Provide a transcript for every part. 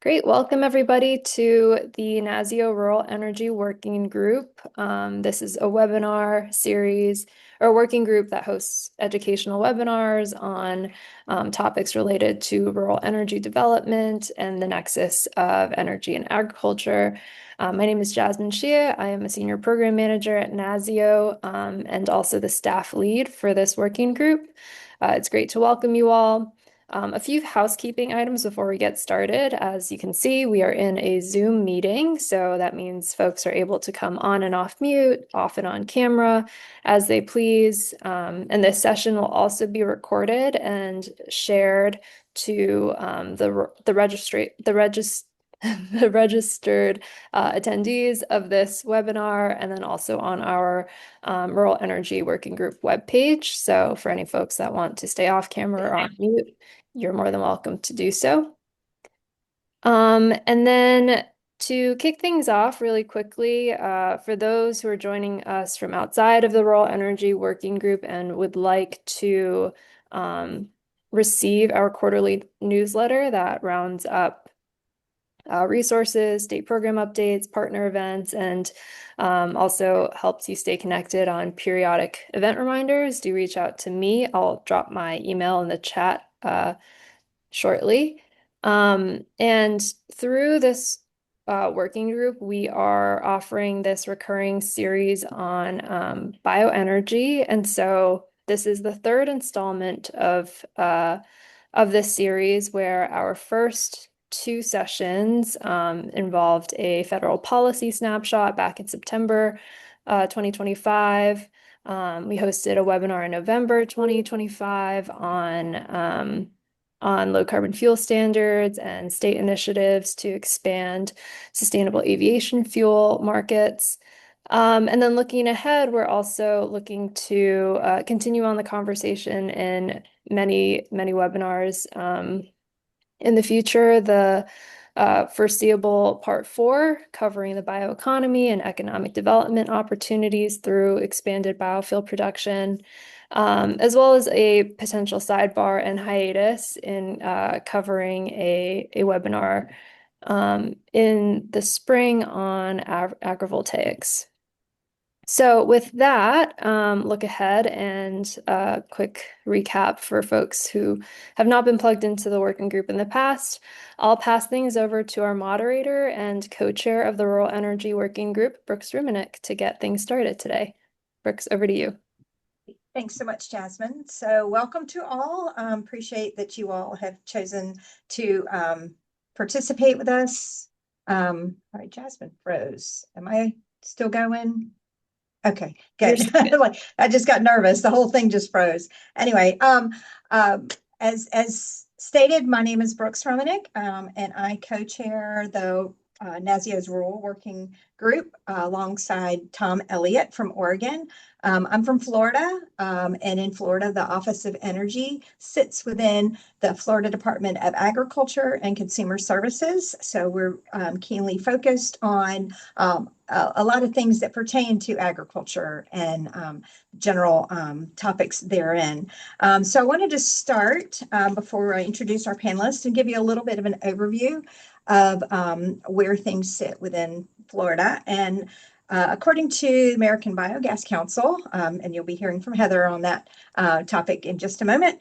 Great. Welcome everybody to the NASEO Rural Energy Working Group. This is a webinar series or a working group that hosts educational webinars on topics related to rural energy development and the nexus of energy and agriculture. My name is Jasmine Shia. I am a senior program manager at NASEO and also the staff lead for this working group. It's great to welcome you all. A few housekeeping items before we get started. As you can see, we are in a Zoom meeting, so that means folks are able to come on and off mute, off and on camera as they please. And this session will also be recorded and shared to the registered attendees of this webinar, and then also on our Rural Energy Working Group webpage. So for any folks that want to stay off camera or on mute, you're more than welcome to do so. And then to kick things off really quickly, for those who are joining us from outside of the Rural Energy Working Group and would like to receive our quarterly newsletter that rounds up resources, state program updates, partner events, and also helps you stay connected on periodic event reminders, do reach out to me. I'll drop my email in the chat shortly. And through this working group, we are offering this recurring series on bioenergy. And so this is the third installment of this series, where our first two sessions involved a federal policy snapshot back in September 2025. We hosted a webinar in November 2025 on low carbon fuel standards and state initiatives to expand sustainable aviation fuel markets. And then looking ahead, we're also looking to continue on the conversation in many webinars in the future. The foreseeable part 4, covering the bioeconomy and economic development opportunities through expanded biofuel production, as well as a potential sidebar and hiatus in covering a webinar in the spring on agrivoltaics. So with that, look ahead and a quick recap for folks who have not been plugged into the working group in the past. I'll pass things over to our moderator and co-chair of the Rural Energy Working Group, Brooks Rumenick, to get things started today. Brooks, over to you. Thanks so much, Jasmine. So welcome to all. Appreciate that you all have chosen to participate with us. All right, Jasmine froze. Am I still going? Okay, good. I just got nervous. The whole thing just froze. Anyway, as stated, my name is Brooks Rumenick, and I co-chair the NASEO's Rural Working Group alongside Tom Elliott from Oregon. I'm from Florida, and in Florida, the Office of Energy sits within the Florida Department of Agriculture and Consumer Services. So we're keenly focused on a lot of things that pertain to agriculture and general topics therein. So I wanted to start before I introduce our panelists and give you a little bit of an overview of where things sit within Florida. And according to the American Biogas Council, and you'll be hearing from Heather on that topic in just a moment,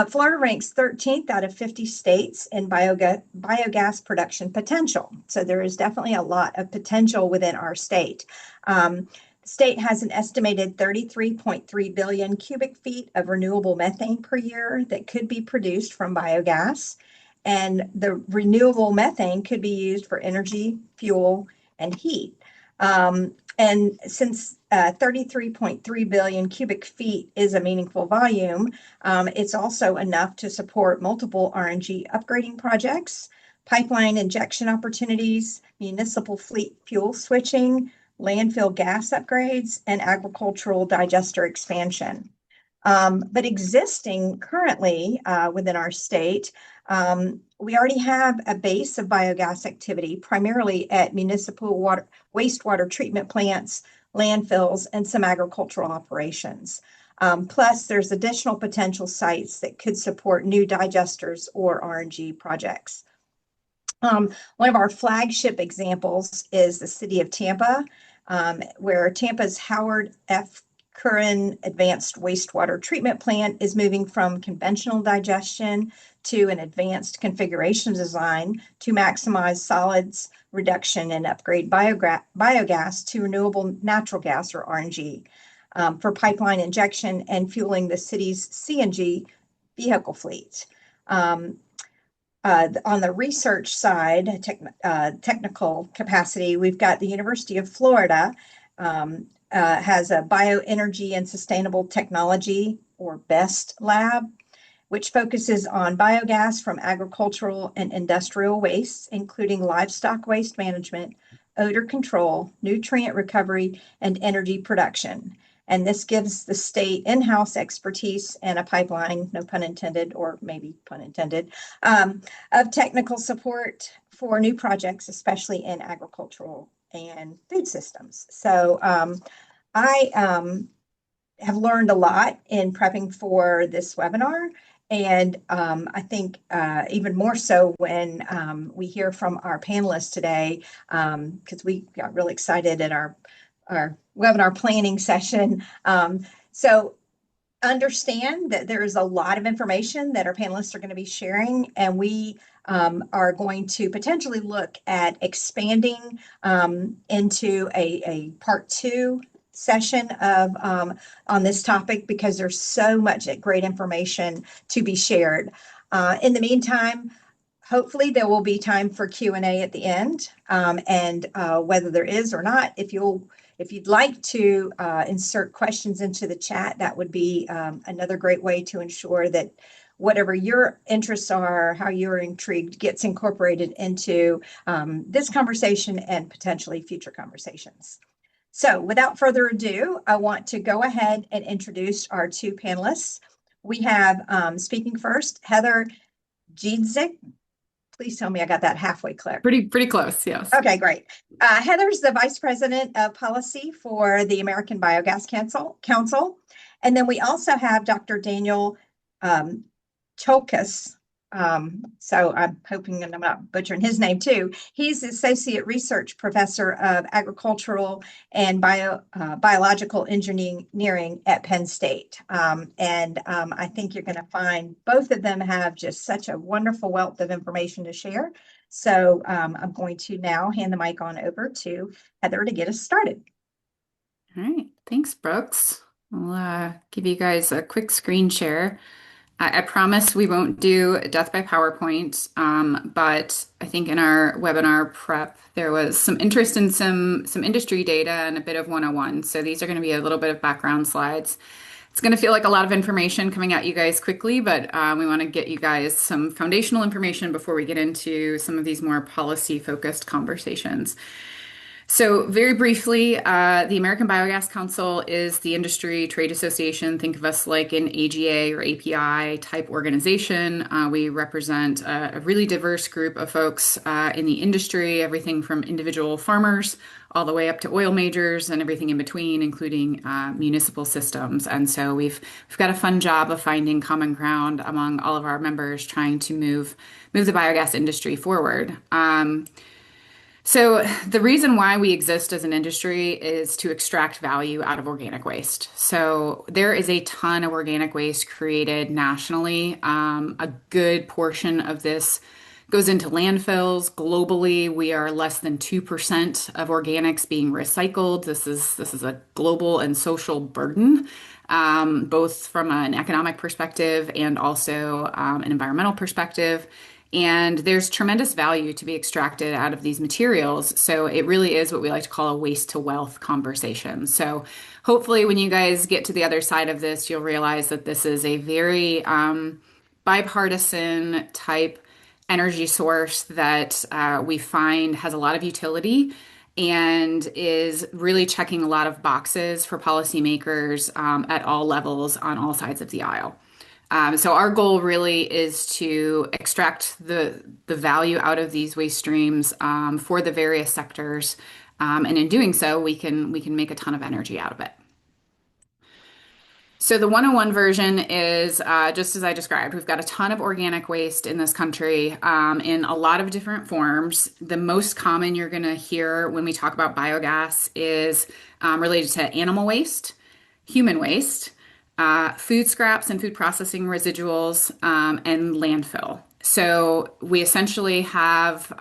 Florida ranks 13th out of 50 states in biogas production potential. So there is definitely a lot of potential within our state. The state has an estimated 33.3 billion cubic feet of renewable methane per year that could be produced from biogas. And the renewable methane could be used for energy, fuel, and heat. And since 33.3 billion cubic feet is a meaningful volume, it's also enough to support multiple RNG upgrading projects, pipeline injection opportunities, municipal fleet fuel switching, landfill gas upgrades, and agricultural digester expansion. But existing currently within our state, we already have a base of biogas activity, primarily at municipal wastewater treatment plants, landfills, and some agricultural operations. Plus, there's additional potential sites that could support new digesters or RNG projects. One of our flagship examples is the city of Tampa, where Tampa's Howard F. Curran Advanced Wastewater Treatment Plant is moving from conventional digestion to an advanced configuration design to maximize solids reduction and upgrade biogas to renewable natural gas or RNG for pipeline injection and fueling the city's CNG vehicle fleet. On the research side, technical capacity, we've got the University of Florida has a Bioenergy and Sustainable Technology, or BEST lab, which focuses on biogas from agricultural and industrial wastes, including livestock waste management, odor control, nutrient recovery, and energy production. And this gives the state in-house expertise and a pipeline, no pun intended, or maybe pun intended, of technical support for new projects, especially in agricultural and food systems. So I have learned a lot in prepping for this webinar. And I think even more so when we hear from our panelists today, because we got really excited at our webinar planning session. So understand that there is a lot of information that our panelists are going to be sharing, and we are going to potentially look at expanding into a part 2 session of on this topic, because there's so much great information to be shared. In the meantime, hopefully there will be time for Q&A at the end, and whether there is or not, if you'd like to insert questions into the chat, that would be another great way to ensure that whatever your interests are, how you're intrigued, gets incorporated into this conversation and potentially future conversations. So without further ado, I want to go ahead and introduce our 2 panelists. We have speaking first, Heather Giedzik. Please tell me I got that halfway correct. Pretty close, yes. Okay, great. Heather's the Vice President of Policy for the American Biogas Council. And then we also have Dr. Daniel Cholkas. So I'm hoping I'm not butchering his name too. He's Associate Research Professor of Agricultural and Biological Engineering at Penn State. I think you're going to find both of them have just such a wonderful wealth of information to share. So I'm going to now hand the mic on over to Heather to get us started. All right, thanks, Brooks. I'll give you guys a quick screen share. I promise we won't do death by PowerPoint, but I think in our webinar prep, there was some interest in some industry data and a bit of 101. So these are going to be a little bit of background slides. It's going to feel like a lot of information coming at you guys quickly, but we want to get you guys some foundational information before we get into some of these more policy-focused conversations. So very briefly, the American Biogas Council is the industry trade association. Think of us like an AGA or API type organization. We represent a really diverse group of folks in the industry, everything from individual farmers all the way up to oil majors and everything in between, including municipal systems. And so we've got a fun job of finding common ground among all of our members, trying to move the biogas industry forward. So the reason why we exist as an industry is to extract value out of organic waste. So there is a ton of organic waste created nationally. A good portion of this goes into landfills. Globally, we are less than 2% of organics being recycled. This is a global and social burden, both from an economic perspective and also an environmental perspective. And there's tremendous value to be extracted out of these materials. So it really is what we like to call a waste to wealth conversation. So hopefully when you guys get to the other side of this, you'll realize that this is a very bipartisan type energy source that we find has a lot of utility and is really checking a lot of boxes for policymakers at all levels on all sides of the aisle. So our goal really is to extract the value out of these waste streams for the various sectors, and in doing so, we can make a ton of energy out of it. So the 101 version is just as I described. We've got a ton of organic waste in this country in a lot of different forms. The most common you're going to hear when we talk about biogas is related to animal waste, human waste, food scraps and food processing residuals, and landfill. So we essentially have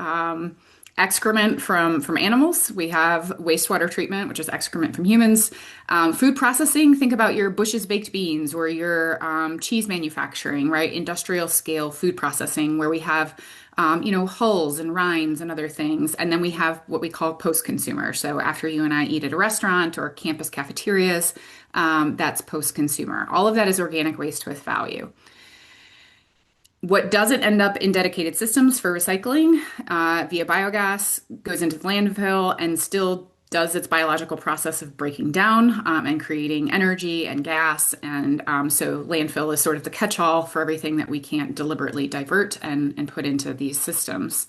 excrement from animals. We have wastewater treatment, which is excrement from humans. Food processing, think about your Bush's baked beans or your cheese manufacturing, right? Industrial scale food processing, where we have hulls and rinds and other things. And then we have what we call post-consumer. So after you and I eat at a restaurant or campus cafeterias, that's post-consumer. All of that is organic waste with value. What doesn't end up in dedicated systems for recycling via biogas goes into the landfill and still does its biological process of breaking down and creating energy and gas. And so landfill is sort of the catch-all for everything that we can't deliberately divert and put into these systems.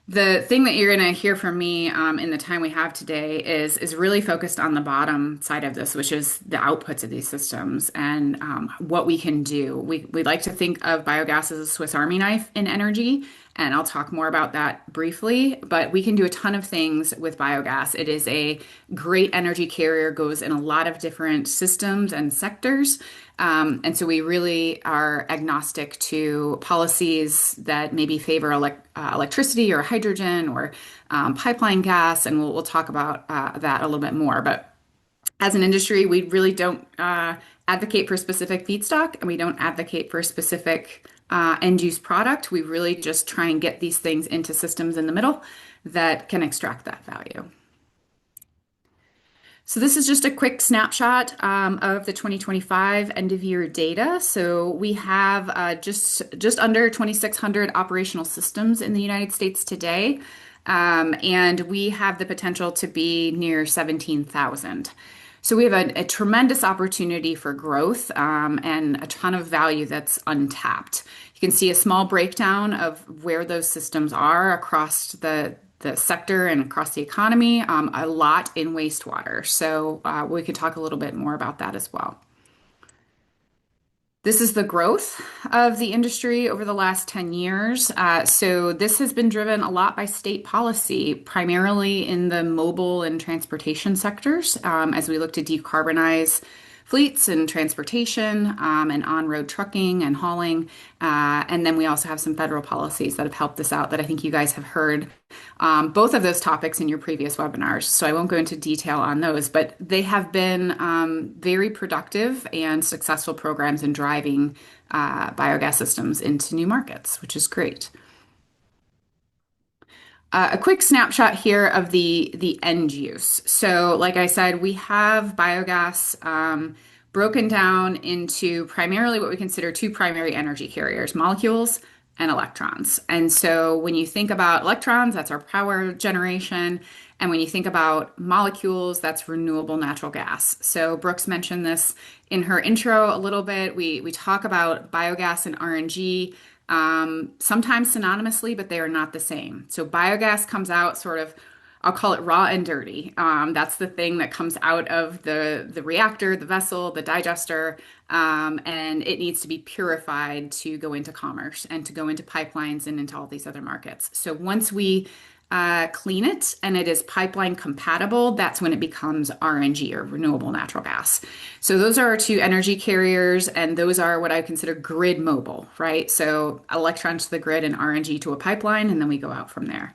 The thing that you're going to hear from me in the time we have today is really focused on the bottom side of this, which is the outputs of these systems and what we can do. We like to think of biogas as a Swiss Army knife in energy, and I'll talk more about that briefly, but we can do a ton of things with biogas. It is a great energy carrier, goes in a lot of different systems and sectors. And so we really are agnostic to policies that maybe favor electricity or hydrogen or pipeline gas, and we'll talk about that a little bit more. But as an industry, we really don't advocate for specific feedstock, and we don't advocate for a specific end-use product. We really just try and get these things into systems in the middle that can extract that value. So this is just a quick snapshot of the 2025 end of year data. So we have just under 2,600 operational systems in the United States today, and we have the potential to be near 17,000. So we have a tremendous opportunity for growth and a ton of value that's untapped. You can see a small breakdown of where those systems are across the sector and across the economy, a lot in wastewater. So we could talk a little bit more about that as well. This is the growth of the industry over the last 10 years. So this has been driven a lot by state policy, primarily in the mobile and transportation sectors, as we look to decarbonize fleets and transportation and on-road trucking and hauling. And then we also have some federal policies that have helped this out that I think you guys have heard both of those topics in your previous webinars. So I won't go into detail on those, but they have been very productive and successful programs in driving biogas systems into new markets, which is great. A quick snapshot here of the end use. So like I said, we have biogas broken down into primarily what we consider two primary energy carriers, molecules and electrons. And so when you think about electrons, that's our power generation. And when you think about molecules, that's renewable natural gas. So Brooks mentioned this in her intro a little bit. We talk about biogas and RNG sometimes synonymously, but they are not the same. So biogas comes out sort of, I'll call it raw and dirty. That's the thing that comes out of the reactor, the vessel, the digester, and it needs to be purified to go into commerce and to go into pipelines and into all these other markets. So once we clean it and it is pipeline compatible, that's when it becomes RNG or renewable natural gas. So those are our two energy carriers, and those are what I consider grid mobile, right? So electrons to the grid and RNG to a pipeline, and then we go out from there.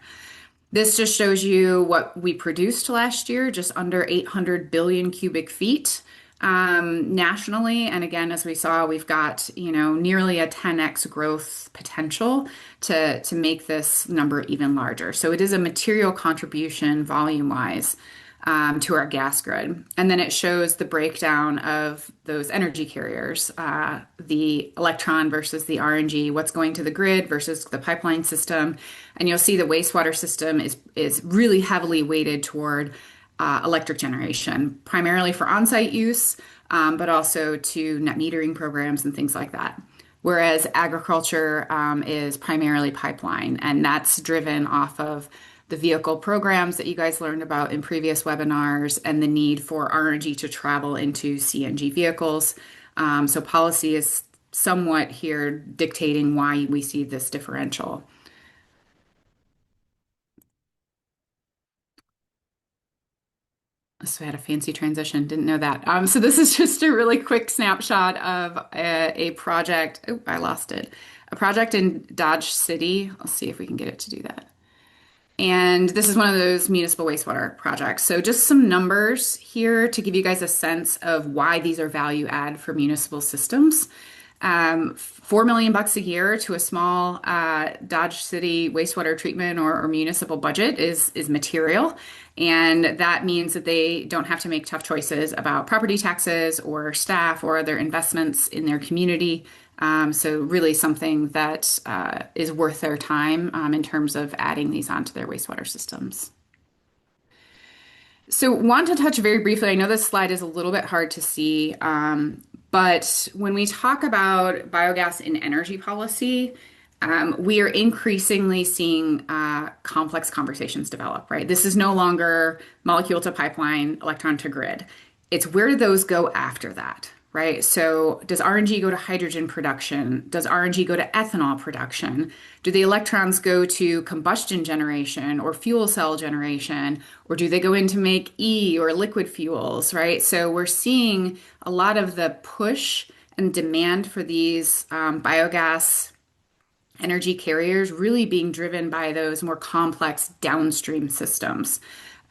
This just shows you what we produced last year, just under 800 billion cubic feet nationally. And again, as we saw, we've got, nearly a 10x growth potential to make this number even larger. So it is a material contribution volume-wise to our gas grid. And then it shows the breakdown of those energy carriers, the electron versus the RNG, what's going to the grid versus the pipeline system. And you'll see the wastewater system is really heavily weighted toward electric generation, primarily for on-site use, but also to net metering programs and things like that. Whereas agriculture is primarily pipeline, and that's driven off of the vehicle programs that you guys learned about in previous webinars, and the need for RNG to travel into CNG vehicles. So policy is somewhat here dictating why we see this differential. So I had a fancy transition, didn't know that. So this is just a really quick snapshot of a project. Oh, I lost it. A project in Dodge City. I'll see if we can get it to do that. And this is one of those municipal wastewater projects. So just some numbers here to give you guys a sense of why these are value add for municipal systems. $4 million a year to a small Dodge City wastewater treatment or municipal budget is material. And that means that they don't have to make tough choices about property taxes or staff or other investments in their community. So really something that is worth their time in terms of adding these onto their wastewater systems. So want to touch very briefly, I know this slide is a little bit hard to see, but when we talk about biogas in energy policy, we are increasingly seeing complex conversations develop, right? This is no longer molecule to pipeline, electron to grid. It's where do those go after that, right? So does RNG go to hydrogen production? Does RNG go to ethanol production? Do the electrons go to combustion generation or fuel cell generation? Or do they go in to make E or liquid fuels, right? So we're seeing a lot of the push and demand for these biogas energy carriers really being driven by those more complex downstream systems.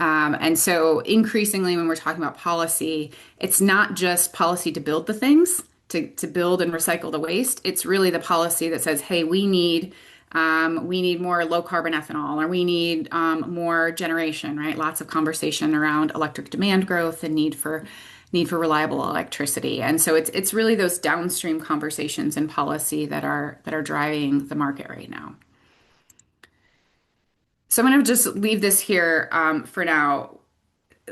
And so increasingly when we're talking about policy, it's not just policy to build the things, to build and recycle the waste. It's really the policy that says, hey, we need more low carbon ethanol, or we need more generation, right? Lots of conversation around electric demand growth and need for reliable electricity. And so it's really those downstream conversations and policy that are driving the market right now. So I'm going to just leave this here for now.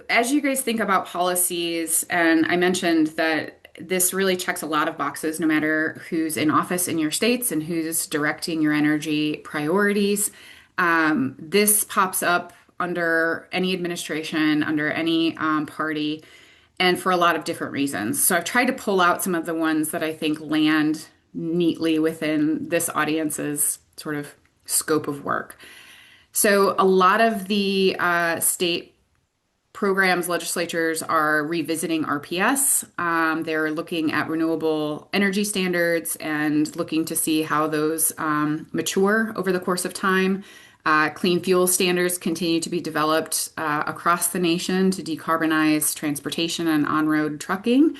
As you guys think about policies, and I mentioned that this really checks a lot of boxes no matter who's in office in your states and who's directing your energy priorities. This pops up under any administration, under any party, and for a lot of different reasons. So I've tried to pull out some of the ones that I think land neatly within this audience's sort of scope of work. So a lot of the state programs, legislatures are revisiting RPS. They're looking at renewable energy standards and looking to see how those mature over the course of time. Clean fuel standards continue to be developed across the nation to decarbonize transportation and on-road trucking.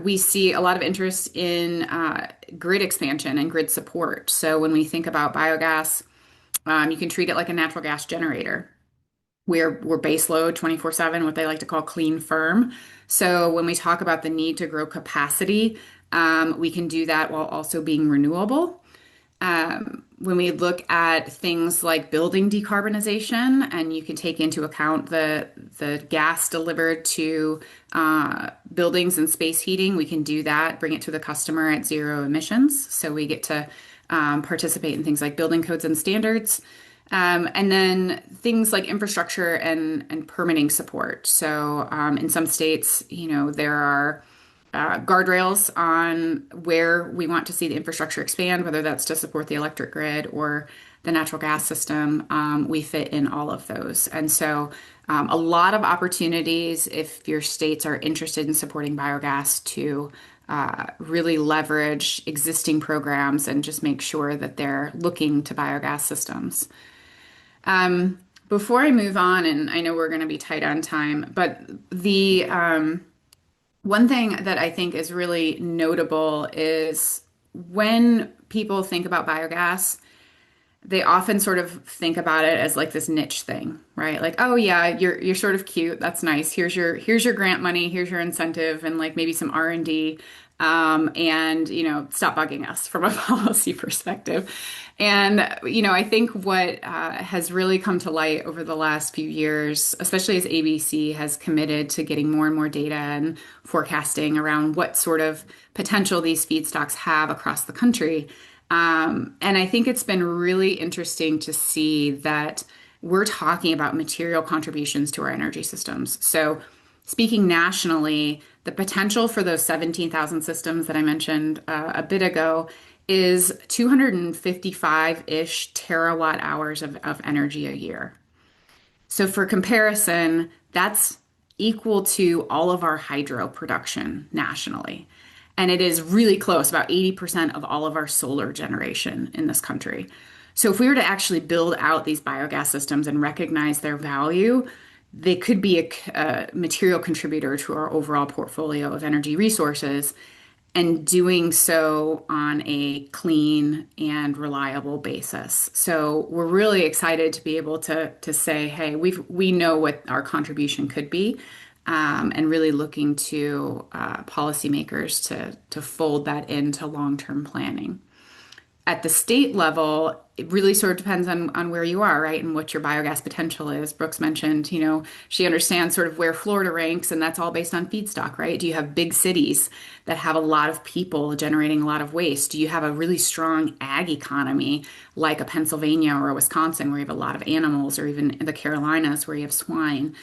We see a lot of interest in grid expansion and grid support. So when we think about biogas, you can treat it like a natural gas generator. We're base load 24/7, what they like to call clean firm. So when we talk about the need to grow capacity, we can do that while also being renewable. When we look at things like building decarbonization, and you can take into account the gas delivered to buildings and space heating, we can do that, bring it to the customer at zero emissions. So we get to participate in things like building codes and standards. And then things like infrastructure and permitting support. So in some states, there are guardrails on where we want to see the infrastructure expand, whether that's to support the electric grid or the natural gas system. We fit in all of those. And so a lot of opportunities if your states are interested in supporting biogas to really leverage existing programs and just make sure that they're looking to biogas systems. Before I move on, and I know we're going to be tight on time, but the one thing that I think is really notable is when people think about biogas, they often sort of think about it as like this niche thing, right? Like, oh yeah, you're sort of cute. That's nice. Here's your grant money. Here's your incentive, and like maybe some R&D. And stop bugging us from a policy perspective. And I think what has really come to light over the last few years, especially as ABC has committed to getting more and more data and forecasting around what sort of potential these feedstocks have across the country. And I think it's been really interesting to see that we're talking about material contributions to our energy systems. So, speaking nationally, the potential for those 17,000 systems that I mentioned a bit ago is 255-ish terawatt hours of energy a year. So, for comparison, that's equal to all of our hydro production nationally. And it is really close, about 80% of all of our solar generation in this country. So, if we were to actually build out these biogas systems and recognize their value, they could be a material contributor to our overall portfolio of energy resources, and doing so on a clean and reliable basis. So we're really excited to be able to say, hey, we know what our contribution could be, and really looking to policymakers to fold that into long-term planning. At the state level, it really sort of depends on where you are, right? And what your biogas potential is. Brooks mentioned, she understands sort of where Florida ranks, and that's all based on feedstock, right? Do you have big cities that have a lot of people generating a lot of waste? Do you have a really strong ag economy like a Pennsylvania or a Wisconsin where you have a lot of animals, or even the Carolinas where you have swine?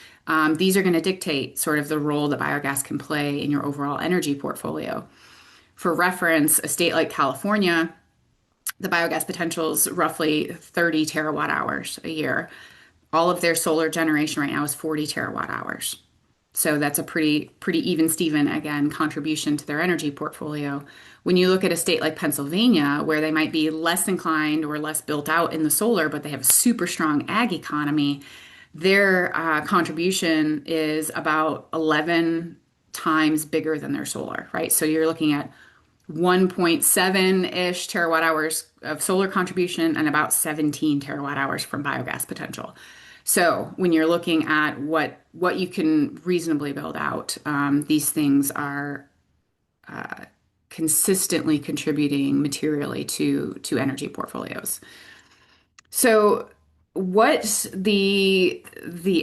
These are going to dictate sort of the role that biogas can play in your overall energy portfolio. For reference, a state like California, the biogas potential is roughly 30 terawatt hours a year. All of their solar generation right now is 40 terawatt hours. So that's a pretty even Steven, again, contribution to their energy portfolio. When you look at a state like Pennsylvania, where they might be less inclined or less built out in the solar, but they have a super strong ag economy, their contribution is about 11 times bigger than their solar, right? So you're looking at 1.7-ish terawatt hours of solar contribution and about 17 terawatt hours from biogas potential. So when you're looking at what you can reasonably build out, these things are consistently contributing materially to energy portfolios. So what the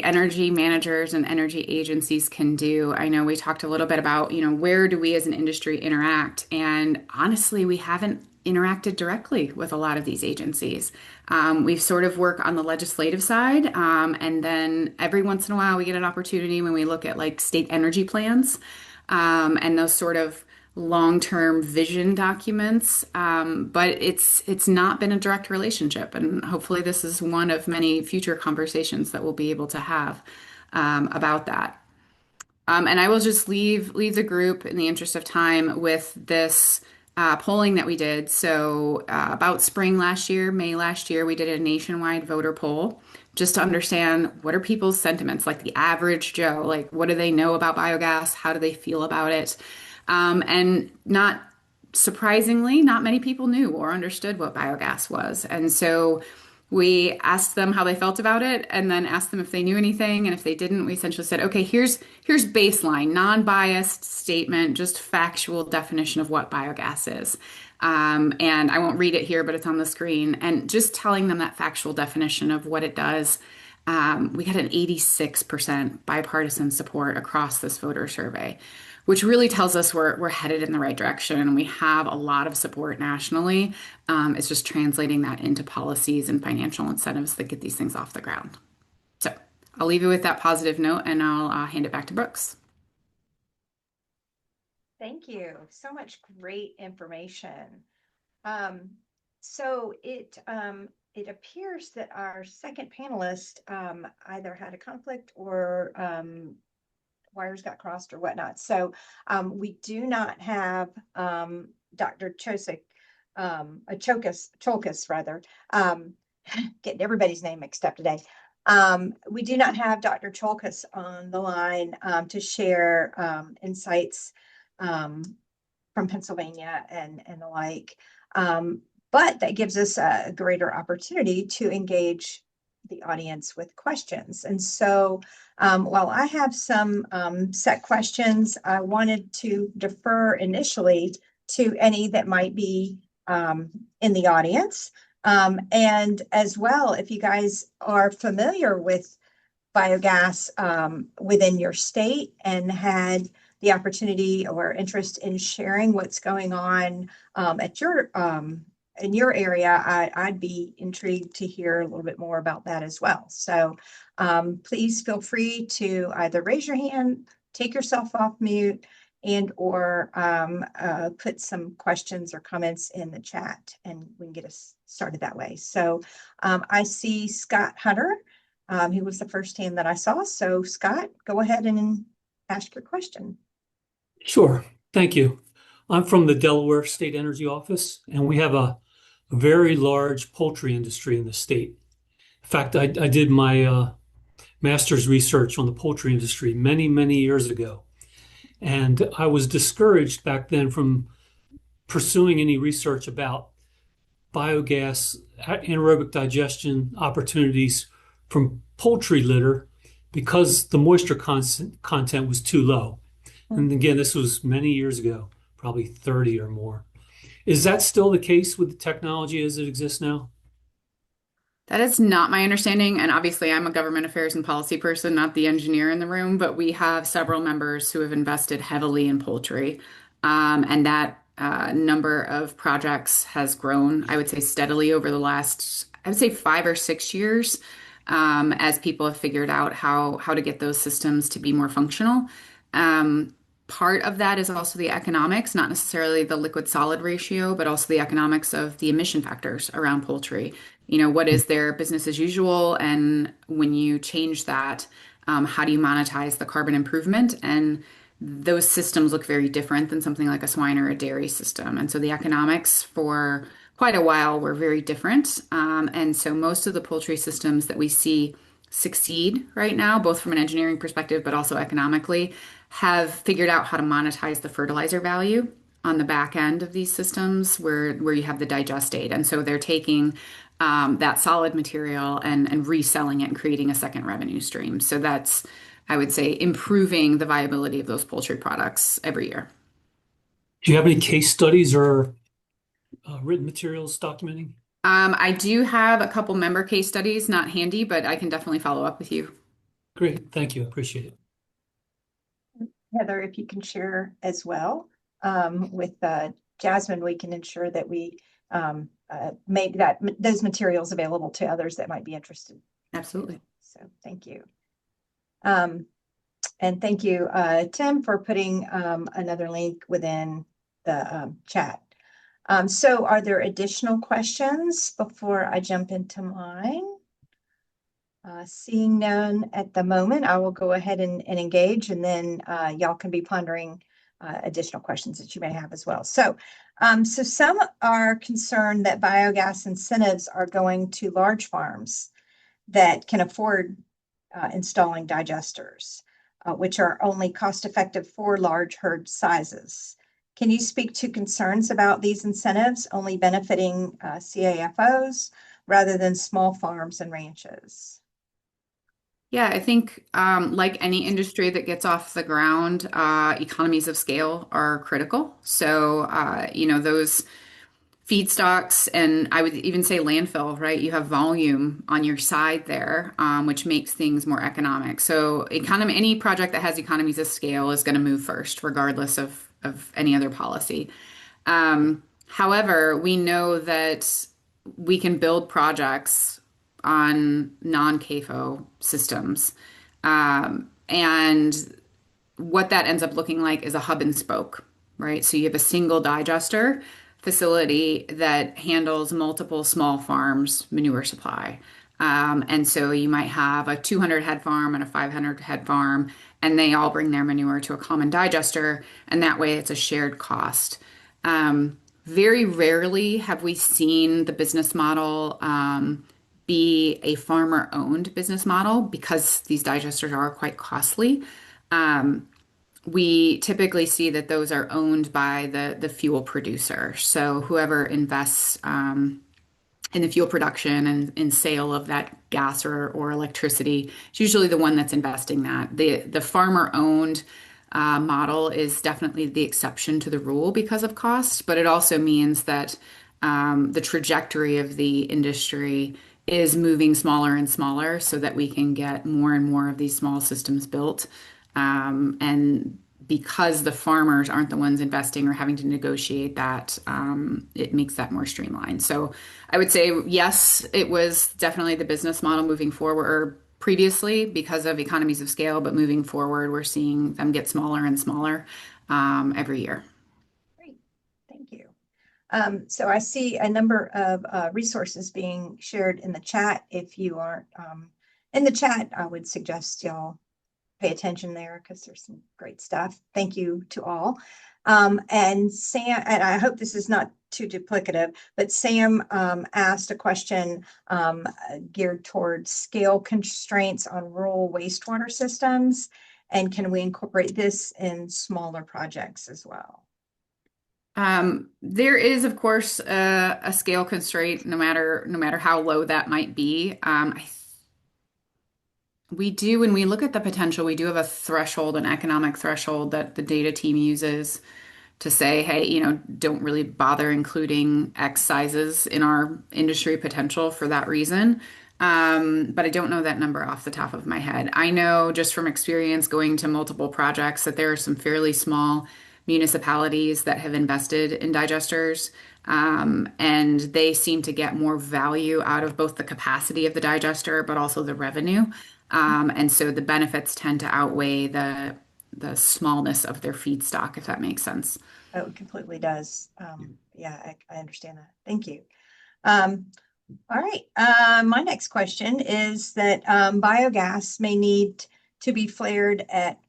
energy managers and energy agencies can do, I know we talked a little bit about, where do we as an industry interact? And honestly, we haven't interacted directly with a lot of these agencies. We've sort of worked on the legislative side, and then every once in a while we get an opportunity when we look at like state energy plans, and those sort of long-term vision documents, but it's not been a direct relationship, and hopefully this is one of many future conversations that we'll be able to have about that. And I will just leave the group in the interest of time with this polling that we did. So about spring last year, May last year, we did a nationwide voter poll just to understand what are people's sentiments, like the average Joe, like what do they know about biogas? How do they feel about it? And not surprisingly, not many people knew or understood what biogas was. And so we asked them how they felt about it, and then asked them if they knew anything. And if they didn't, we essentially said, okay, here's baseline, non-biased statement, just factual definition of what biogas is. And I won't read it here, but it's on the screen. And just telling them that factual definition of what it does, we got an 86% bipartisan support across this voter survey, which really tells us we're headed in the right direction, and we have a lot of support nationally. It's just translating that into policies and financial incentives that get these things off the ground. So I'll leave you with that positive note, and I'll hand it back to Brooks. Thank you. So much great information. So it appears that our second panelist either had a conflict or wires got crossed or whatnot. So we do not have Dr. Cholkas rather, getting everybody's name mixed up today. We do not have Dr. Cholkas on the line to share insights from Pennsylvania and the like. But that gives us a greater opportunity to engage the audience with questions. And so while I have some set questions, I wanted to defer initially to any that might be in the audience. And as well, if you guys are familiar with biogas within your state and had the opportunity or interest in sharing what's going on at in your area, I'd be intrigued to hear a little bit more about that as well. So please feel free to either raise your hand, take yourself off mute, and or put some questions or comments in the chat, and we can get us started that way. So I see Scott Hunter. He was the first hand that I saw. So Scott, go ahead and ask your question. Sure. Thank you. I'm from the Delaware State Energy Office, and we have a very large poultry industry in the state. In fact, I did my master's research on the poultry industry many, many years ago. And I was discouraged back then from pursuing any research about biogas, anaerobic digestion opportunities from poultry litter because the moisture content was too low. And again, this was many years ago, probably 30 or more. Is that still the case with the technology as it exists now? That is not my understanding. And obviously, I'm a government affairs and policy person, not the engineer in the room, but we have several members who have invested heavily in poultry. And that number of projects has grown, I would say, steadily over the last, I would say, 5 or 6 years, as people have figured out how to get those systems to be more functional. Part of that is also the economics, not necessarily the liquid solid ratio, but also the economics of the emission factors around poultry. What is their business as usual? And when you change that, how do you monetize the carbon improvement? And those systems look very different than something like a swine or a dairy system. And so the economics for quite a while were very different. And so most of the poultry systems that we see succeed right now, both from an engineering perspective, but also economically, have figured out how to monetize the fertilizer value on the back end of these systems where you have the digestate. And so they're taking that solid material and reselling it and creating a second revenue stream. So that's, I would say, improving the viability of those poultry products every year. Do you have any case studies or written materials documenting? I do have a couple member case studies, not handy, but I can definitely follow up with you. Great. Thank you. Appreciate it. Heather, if you can share as well with Jasmine, we can ensure that we make those materials available to others that might be interested. Absolutely. So thank you. And thank you, Tim, for putting another link within the chat. So are there additional questions before I jump into mine? Seeing none at the moment, I will go ahead and engage, and then y'all can be pondering additional questions that you may have as well. So some are concerned that biogas incentives are going to large farms that can afford installing digesters, which are only cost-effective for large herd sizes. Can you speak to concerns about these incentives only benefiting CAFOs rather than small farms and ranches? Yeah, I think like any industry that gets off the ground, economies of scale are critical. So, those feedstocks, and I would even say landfill, right? You have volume on your side there, which makes things more economic. So any project that has economies of scale is going to move first, regardless of any other policy. However, we know that we can build projects on non-CAFO systems. And what that ends up looking like is a hub and spoke, right? So you have a single digester facility that handles multiple small farms' manure supply. And so you might have a 200 head farm and a 500 head farm, and they all bring their manure to a common digester, and that way it's a shared cost. Very rarely have we seen the business model be a farmer-owned business model because these digesters are quite costly. We typically see that those are owned by the fuel producer. So whoever invests in the fuel production and in sale of that gas or electricity is usually the one that's investing that. The farmer-owned model is definitely the exception to the rule because of cost, but it also means that the trajectory of the industry is moving smaller and smaller so that we can get more and more of these small systems built. And because the farmers aren't the ones investing or having to negotiate that, it makes that more streamlined. So I would say, yes, it was definitely the business model moving forward, or previously because of economies of scale, but moving forward, we're seeing them get smaller and smaller every year. Great, thank you. So I see a number of resources being shared in the chat. If you aren't in the chat, I would suggest y'all pay attention there because there's some great stuff. Thank you to all. And Sam, and I hope this is not too duplicative, but Sam asked a question geared towards scale constraints on rural wastewater systems. And can we incorporate this in smaller projects as well? There is, of course, a scale constraint, no matter how low that might be. We do, when we look at the potential, we do have a threshold, an economic threshold that the data team uses to say, hey, don't really bother including X sizes in our industry potential for that reason. But I don't know that number off the top of my head. I know just from experience going to multiple projects that there are some fairly small municipalities that have invested in digesters. And they seem to get more value out of both the capacity of the digester, but also the revenue. And so the benefits tend to outweigh the smallness of their feedstock, if that makes sense. Oh, it completely does. Yeah, I understand that. Thank you. All right. My next question is that biogas may need to be flared at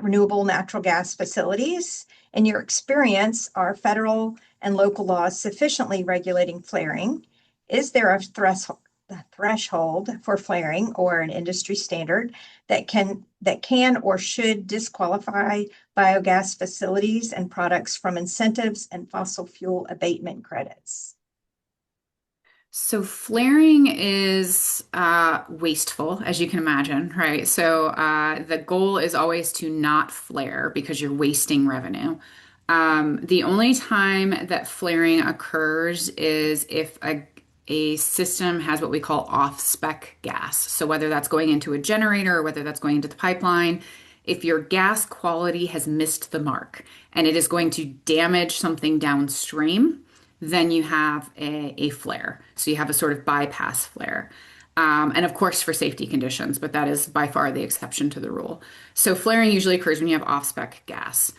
renewable natural gas facilities. In your experience, are federal and local laws sufficiently regulating flaring? Is there a threshold for flaring or an industry standard that can or should disqualify biogas facilities and products from incentives and fossil fuel abatement credits? So flaring is wasteful, as you can imagine, right? So the goal is always to not flare because you're wasting revenue. The only time that flaring occurs is if a system has what we call off-spec gas. So whether that's going into a generator or whether that's going into the pipeline, if your gas quality has missed the mark and it is going to damage something downstream, then you have a flare. So you have a sort of bypass flare. And of course for safety conditions, but that is by far the exception to the rule. So flaring usually occurs when you have off-spec gas.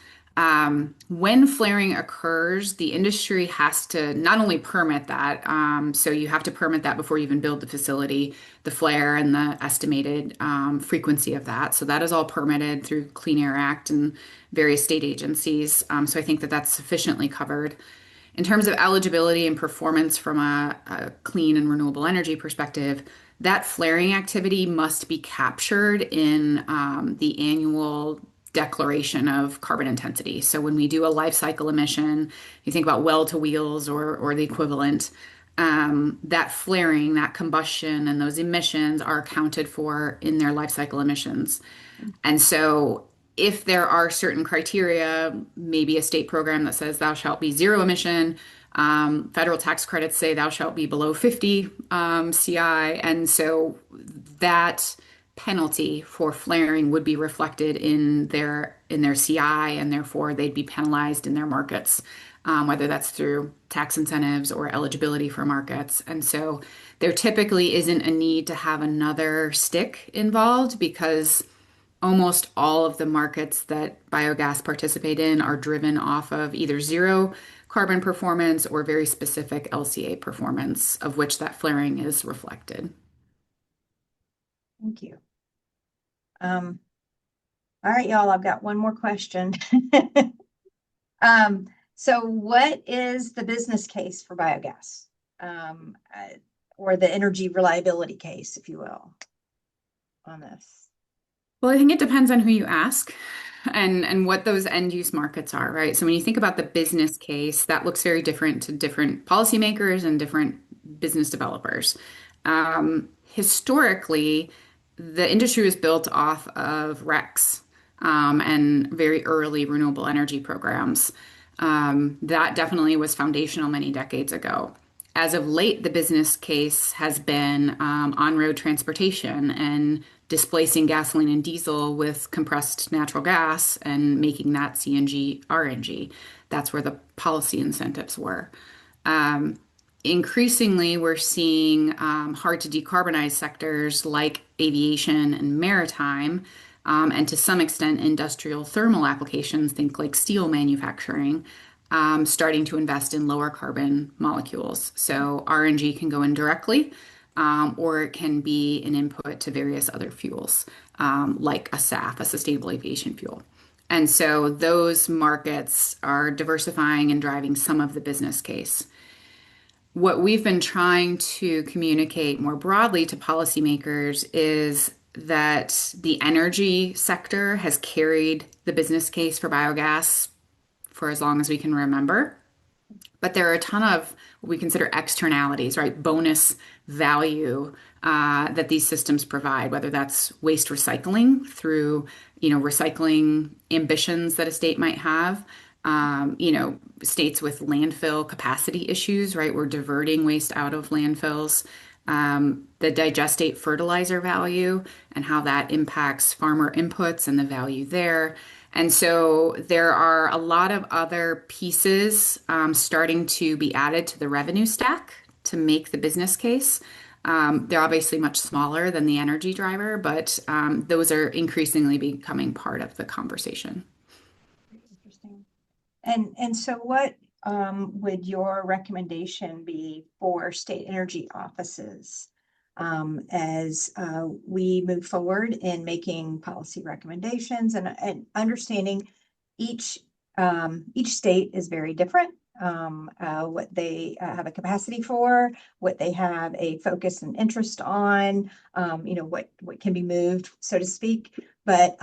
When flaring occurs, the industry has to not only permit that, so you have to permit that before you even build the facility, the flare and the estimated frequency of that. So that is all permitted through Clean Air Act and various state agencies. So I think that that's sufficiently covered. In terms of eligibility and performance from a clean and renewable energy perspective, that flaring activity must be captured in the annual declaration of carbon intensity. So when we do a life cycle emission, you think about well to wheels or the equivalent, that flaring, that combustion, and those emissions are accounted for in their life cycle emissions. And so if there are certain criteria, maybe a state program that says thou shalt be zero emission, federal tax credits say thou shalt be below 50 CI. And so that penalty for flaring would be reflected in their CI, and therefore they'd be penalized in their markets, whether that's through tax incentives or eligibility for markets. And so there typically isn't a need to have another stick involved because almost all of the markets that biogas participate in are driven off of either zero carbon performance or very specific LCA performance, of which that flaring is reflected. Thank you. All right, y'all, I've got one more question. So what is the business case for biogas? Or the energy reliability case, if you will, on this? Well, I think it depends on who you ask and what those end use markets are, right? So when you think about the business case, that looks very different to different policymakers and different business developers. Historically, the industry was built off of RECs and very early renewable energy programs. That definitely was foundational many decades ago. as of late, the business case has been on-road transportation and displacing gasoline and diesel with compressed natural gas and making that CNG, RNG. That's where the policy incentives were. Um, Increasingly, we're seeing hard to decarbonize sectors like aviation and maritime, and to some extent, industrial thermal applications, think like steel manufacturing, starting to invest in lower carbon molecules. So RNG can go in directly, or it can be an input to various other fuels, like a SAF, a sustainable aviation fuel. And so those markets are diversifying and driving some of the business case. What we've been trying to communicate more broadly to policymakers is that the energy sector has carried the business case for biogas for as long as we can remember. But there are a ton of what we consider externalities, right? Bonus value that these systems provide, whether that's waste recycling through, recycling ambitions that a state might have. States with landfill capacity issues, right? We're diverting waste out of landfills. The digestate fertilizer value and how that impacts farmer inputs and the value there. And so there are a lot of other pieces starting to be added to the revenue stack to make the business case. They're obviously much smaller than the energy driver, but those are increasingly becoming part of the conversation. Interesting. And so what would your recommendation be for state energy offices as we move forward in making policy recommendations and understanding each state is very different, what they have a capacity for, what they have a focus and interest on, what can be moved, so to speak. But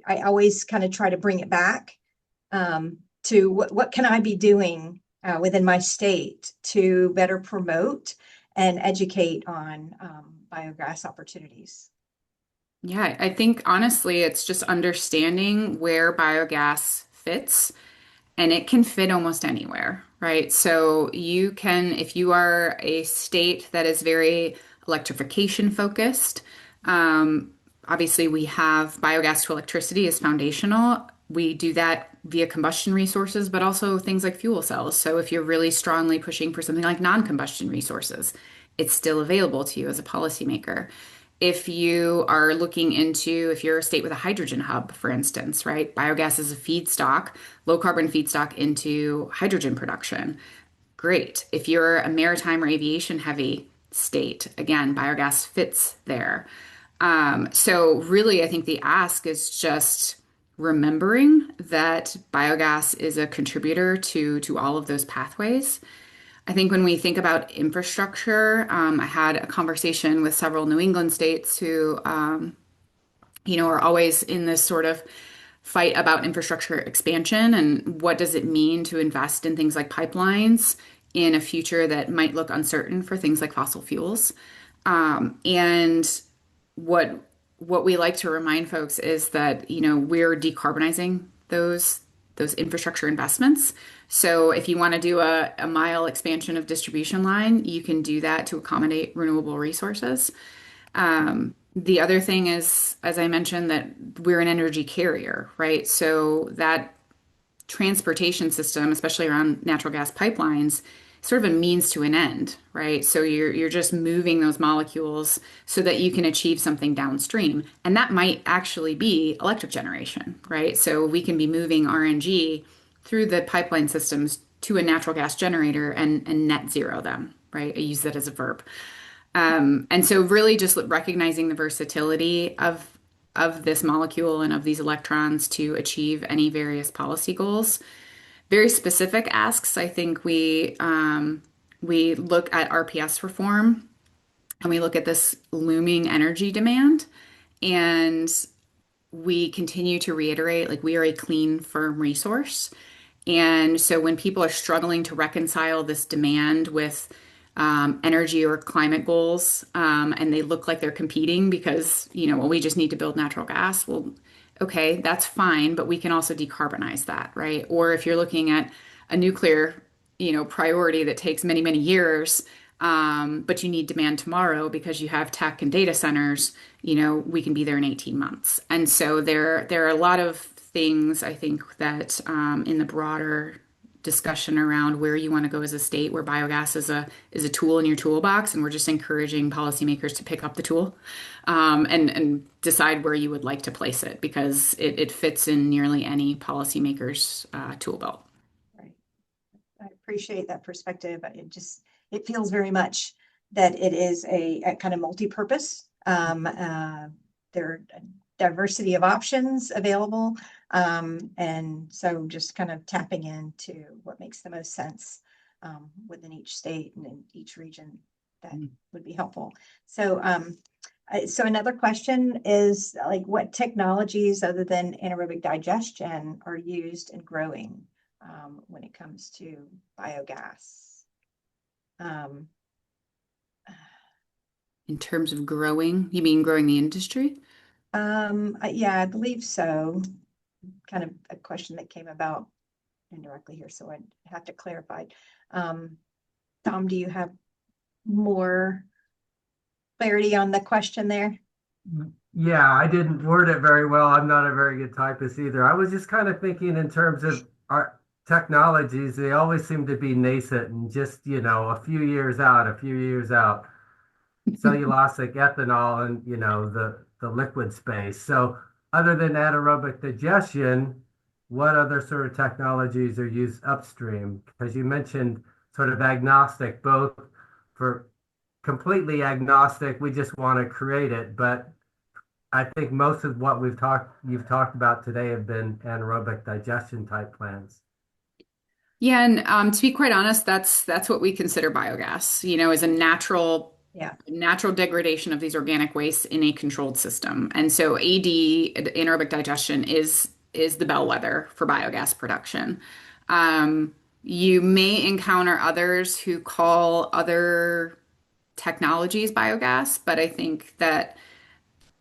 I always kind of try to bring it back to what can I be doing within my state to better promote and educate on biogas opportunities. Yeah, I think honestly, it's just understanding where biogas fits, and it can fit almost anywhere, right? So you can, if you are a state that is very electrification focused, obviously we have biogas to electricity is foundational. We do that via combustion resources, but also things like fuel cells. So if you're really strongly pushing for something like non-combustion resources, it's still available to you as a policymaker. If you are looking into, if you're a state with a hydrogen hub, for instance, right? Biogas is a feedstock, low carbon feedstock into hydrogen production. Great. If you're a maritime or aviation heavy state, again, biogas fits there. So really, I think the ask is just remembering that biogas is a contributor to all of those pathways. I think when we think about infrastructure, I had a conversation with several New England states who, are always in this sort of fight about infrastructure expansion and what does it mean to invest in things like pipelines in a future that might look uncertain for things like fossil fuels. And what we like to remind folks is that, we're decarbonizing those infrastructure investments. So if you want to do a mile expansion of distribution line, you can do that to accommodate renewable resources. The other thing is, as I mentioned, that we're an energy carrier, right? So that transportation system, especially around natural gas pipelines, sort of a means to an end, right? So you're just moving those molecules so that you can achieve something downstream. And that might actually be electric generation, right? So we can be moving RNG through the pipeline systems to a natural gas generator and net zero them, right? I use that as a verb. And so really just recognizing the versatility of this molecule and of these electrons to achieve any various policy goals. Very specific asks, I think we look at RPS reform and we look at this looming energy demand, and we continue to reiterate, like, we are a clean, firm resource. And so when people are struggling to reconcile this demand with energy or climate goals, and they look like they're competing because, well, we just need to build natural gas. Well, okay, that's fine, but we can also decarbonize that, right? Or if you're looking at a nuclear priority that takes many, many years, but you need demand tomorrow because you have tech and data centers, we can be there in 18 months. And so there are a lot of things I think that in the broader discussion around where you want to go as a state, where biogas is a tool in your toolbox, and we're just encouraging policymakers to pick up the tool and decide where you would like to place it because it fits in nearly any policymaker's tool belt. Right. I appreciate that perspective. It feels very much that it is a kind of multi-purpose. There are a diversity of options available. And so just kind of tapping into what makes the most sense within each state and in each region, that would be helpful. So another question is like, what technologies other than anaerobic digestion are used in growing when it comes to biogas? In terms of growing, you mean growing the industry? Yeah, I believe so. Kind of a question that came about indirectly here, so I'd have to clarify. Tom, do you have more clarity on the question there? Yeah, I didn't word it very well. I'm not a very good typist either. I was just kind of thinking in terms of our technologies, they always seem to be nascent and just, a few years out, cellulosic ethanol and, the liquid space. So other than anaerobic digestion, what other sort of technologies are used upstream? Because you mentioned sort of agnostic, both for completely agnostic, we just want to create it, but I think most of what you've talked about today have been anaerobic digestion type plants. Yeah, and to be quite honest, that's what we consider biogas, as a natural degradation of these organic wastes in a controlled system. And so anaerobic digestion, is the bellwether for biogas production. You may encounter others who call other technologies biogas, but I think that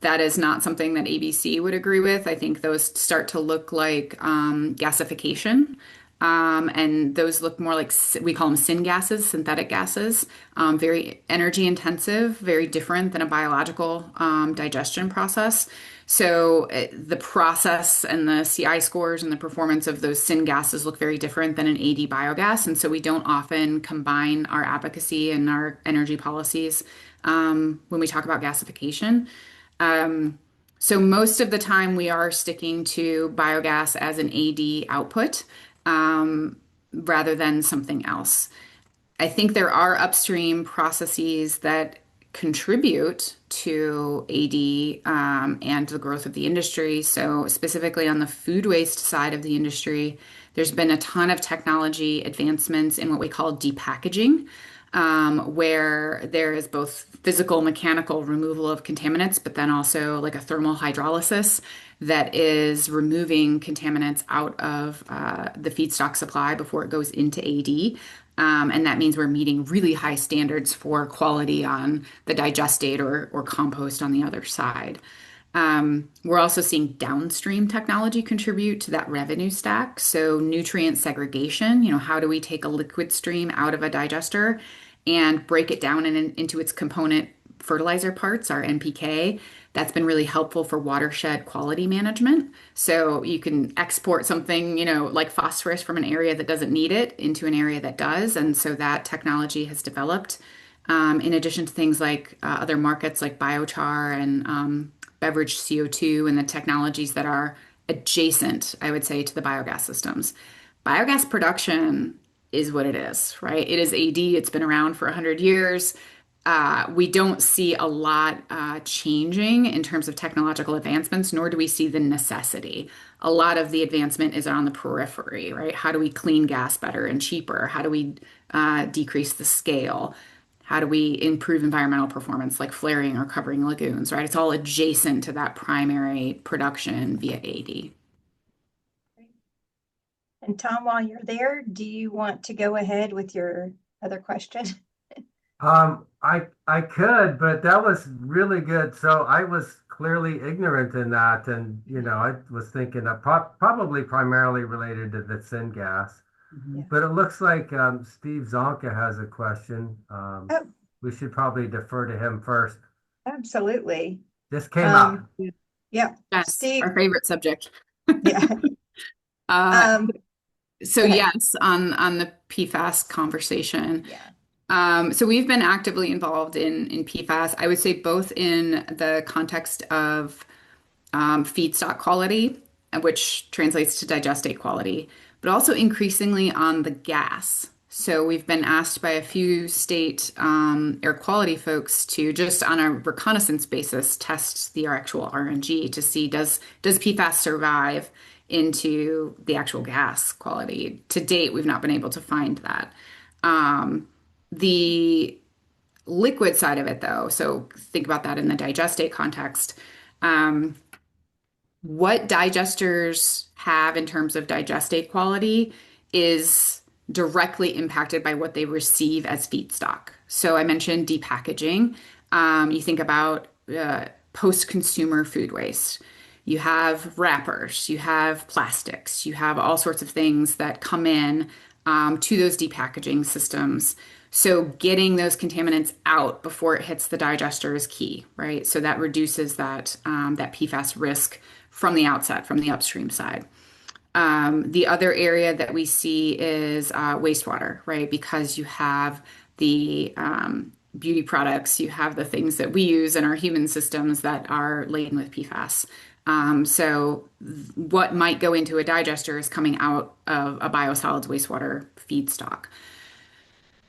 is not something that ABC would agree with. I think those start to look like gasification. And those look more like, we call them syngases, synthetic gases, very energy intensive, very different than a biological digestion process. So the process and the CI scores and the performance of those syngases look very different than an AD biogas. And so we don't often combine our advocacy and our energy policies when we talk about gasification. So most of the time we are sticking to biogas as an AD output rather than something else. I think there are upstream processes that contribute to AD and the growth of the industry. So specifically on the food waste side of the industry, there's been a ton of technology advancements in what we call depackaging, where there is both physical, mechanical removal of contaminants, but then also like a thermal hydrolysis that is removing contaminants out of the feedstock supply before it goes into AD. And that means we're meeting really high standards for quality on the digestate or compost on the other side. We're also seeing downstream technology contribute to that revenue stack. So nutrient segregation, how do we take a liquid stream out of a digester and break it down into its component fertilizer parts, our NPK? That's been really helpful for watershed quality management. So you can export something, like phosphorus from an area that doesn't need it into an area that does. And so that technology has developed, in addition to things like other markets like biochar and beverage CO2 and the technologies that are adjacent, I would say, to the biogas systems. Biogas production is what it is, right? It is AD. It's been around for 100 years. We don't see a lot changing in terms of technological advancements, nor do we see the necessity. A lot of the advancement is on the periphery, right? How do we clean gas better and cheaper? How do we decrease the scale? How do we improve environmental performance like flaring or covering lagoons, right? It's all adjacent to that primary production via AD. And Tom, while you're there, do you want to go ahead with your other question? I could, but that was really good. So I was clearly ignorant in that, and I was thinking that probably primarily related to the syngas. Yeah. But it looks like Steve Zonka has a question. Oh, We should probably defer to him first. absolutely. This came up. Yep. Yes, Steve. our favorite subject. Yeah. Uh, so Go ahead. yes, on the PFAS conversation. Yeah. So we've been actively involved in PFAS, I would say both in the context of feedstock quality, which translates to digestate quality, but also increasingly on the gas. So we've been asked by a few state air quality folks to just on a reconnaissance basis test the actual RNG to see does PFAS survive into the actual gas quality. To date, we've not been able to find that. The liquid side of it, though, so think about that in the digestate context. What digesters have in terms of digestate quality is directly impacted by what they receive as feedstock. So I mentioned depackaging. You think about post-consumer food waste. You have wrappers, you have plastics, you have all sorts of things that come in to those depackaging systems. So getting those contaminants out before it hits the digester is key, right? So that reduces that PFAS risk from the outset, from the upstream side. The other area that we see is wastewater, right? Because you have the beauty products, you have the things that we use in our human systems that are laden with PFAS. So what might go into a digester is coming out of a biosolids wastewater feedstock.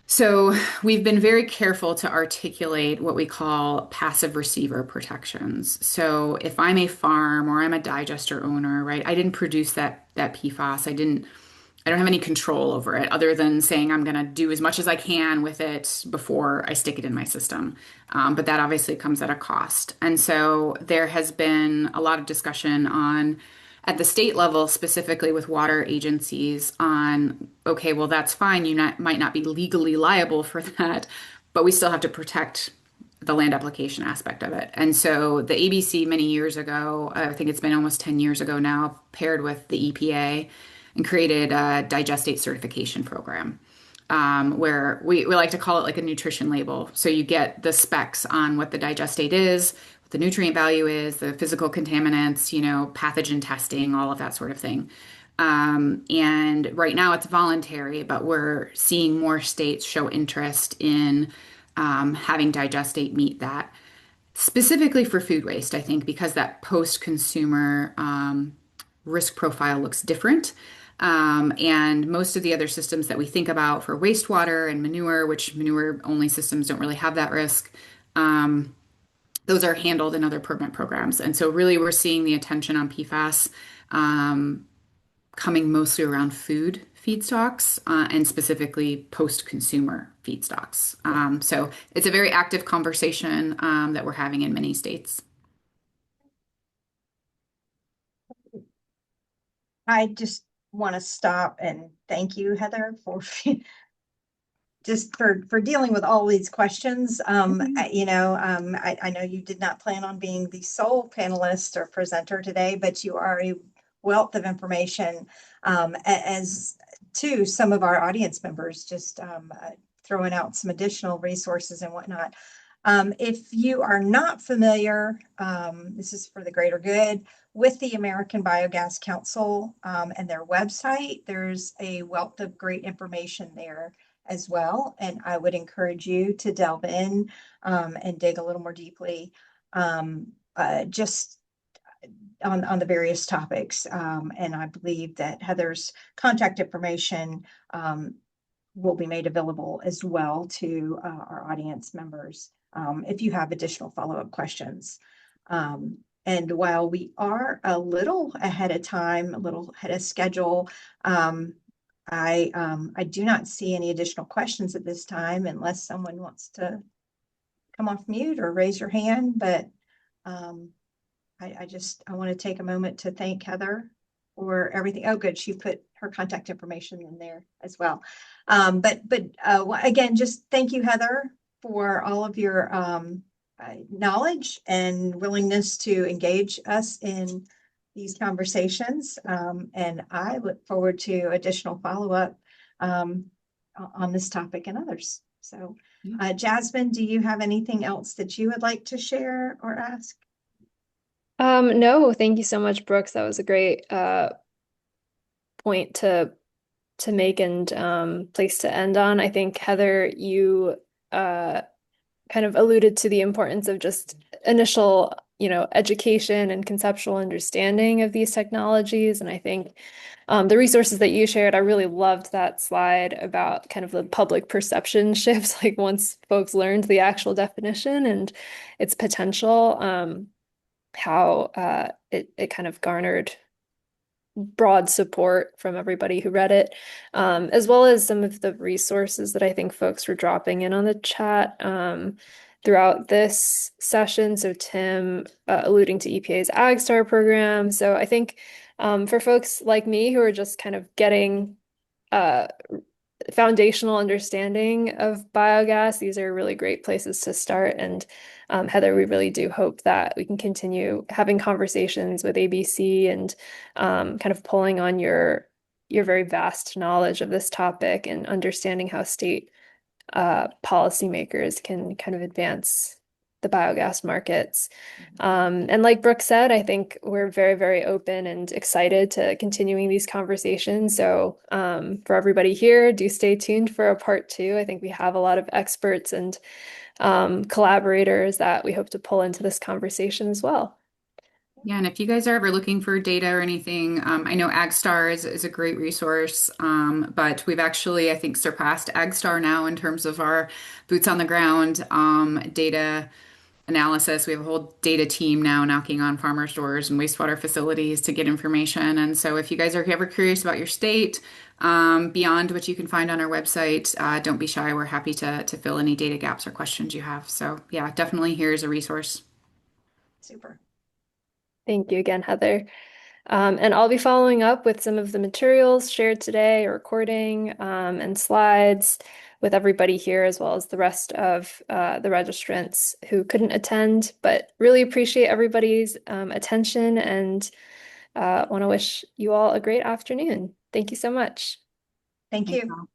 So we've been very careful to articulate what we call passive receiver protections. So if I'm a farm or I'm a digester owner, right, I didn't produce that PFAS. I don't have any control over it other than saying I'm going to do as much as I can with it before I stick it in my system. But that obviously comes at a cost. And so there has been a lot of discussion at the state level, specifically with water agencies on, okay, well, that's fine. Might not be legally liable for that, but we still have to protect the land application aspect of it. And so the ABC many years ago, I think it's been almost 10 years ago now, paired with the EPA and created a digestate certification program. Where we like to call it like a nutrition label. So you get the specs on what the digestate is, what the nutrient value is, the physical contaminants, pathogen testing, all of that sort of thing. And right now it's voluntary, but we're seeing more states show interest in having digestate meet that. Specifically for food waste, I think, because that post-consumer risk profile looks different. And most of the other systems that we think about for wastewater and manure, which manure-only systems don't really have that risk, those are handled in other permit programs. And so really we're seeing the attention on PFAS coming mostly around food feedstocks and specifically post-consumer feedstocks. So it's a very active conversation that we're having in many states. I just want to stop and thank you, Heather, for just for dealing with all these questions. I know you did not plan on being the sole panelist or presenter today, but you are a wealth of information, as to some of our audience members, just throwing out some additional resources and whatnot. If you are not familiar, this is for the greater good, with the American Biogas Council and their website, there's a wealth of great information there as well. And I would encourage you to delve in and dig a little more deeply just on the various topics. And I believe that Heather's contact information will be made available as well to our audience members if you have additional follow-up questions. And while we are a little ahead of time, a little ahead of schedule, I do not see any additional questions at this time unless someone wants to come off mute or raise your hand. But I want to take a moment to thank Heather for everything. Oh, good. She put her contact information in there as well. But again, just thank you, Heather, for all of your knowledge and willingness to engage us in these conversations. And I look forward to additional follow-up on this topic and others. So, Yeah. Jasmine, do you have anything else that you would like to share or ask? No, thank you so much, Brooks. That was a great point to make and place to end on. I think Heather, you kind of alluded to the importance of just initial, education and conceptual understanding of these technologies. And I think the resources that you shared, I really loved that slide about kind of the public perception shift, like once folks learned the actual definition and its potential, how it kind of garnered broad support from everybody who read it, as well as some of the resources that I think folks were dropping in on the chat throughout this session. So Tim alluding to EPA's AgStar program. So I think for folks like me who are just kind of getting foundational understanding of biogas, these are really great places to start. And Heather, we really do hope that we can continue having conversations with ABC and kind of pulling on your very vast knowledge of this topic and understanding how state policymakers can kind of advance the biogas markets. And like Brooke said, I think we're very, very open and excited to continuing these conversations. So for everybody here, do stay tuned for a part 2. I think we have a lot of experts and collaborators that we hope to pull into this conversation as well. Yeah, and if you guys are ever looking for data or anything, I know AgStar is a great resource, but we've actually, I think, surpassed AgStar now in terms of our boots on the ground data analysis. We have a whole data team now knocking on farmers' doors and wastewater facilities to get information. And so if you guys are ever curious about your state, beyond what you can find on our website, don't be shy. We're happy to fill any data gaps or questions you have. So yeah, definitely here's a resource. Super. Thank you again, Heather. And I'll be following up with some of the materials shared today, a recording and slides with everybody here, as well as the rest of the registrants who couldn't attend, but really appreciate everybody's attention and want to wish you all a great afternoon. Thank you so much. Thank you. Thanks, all.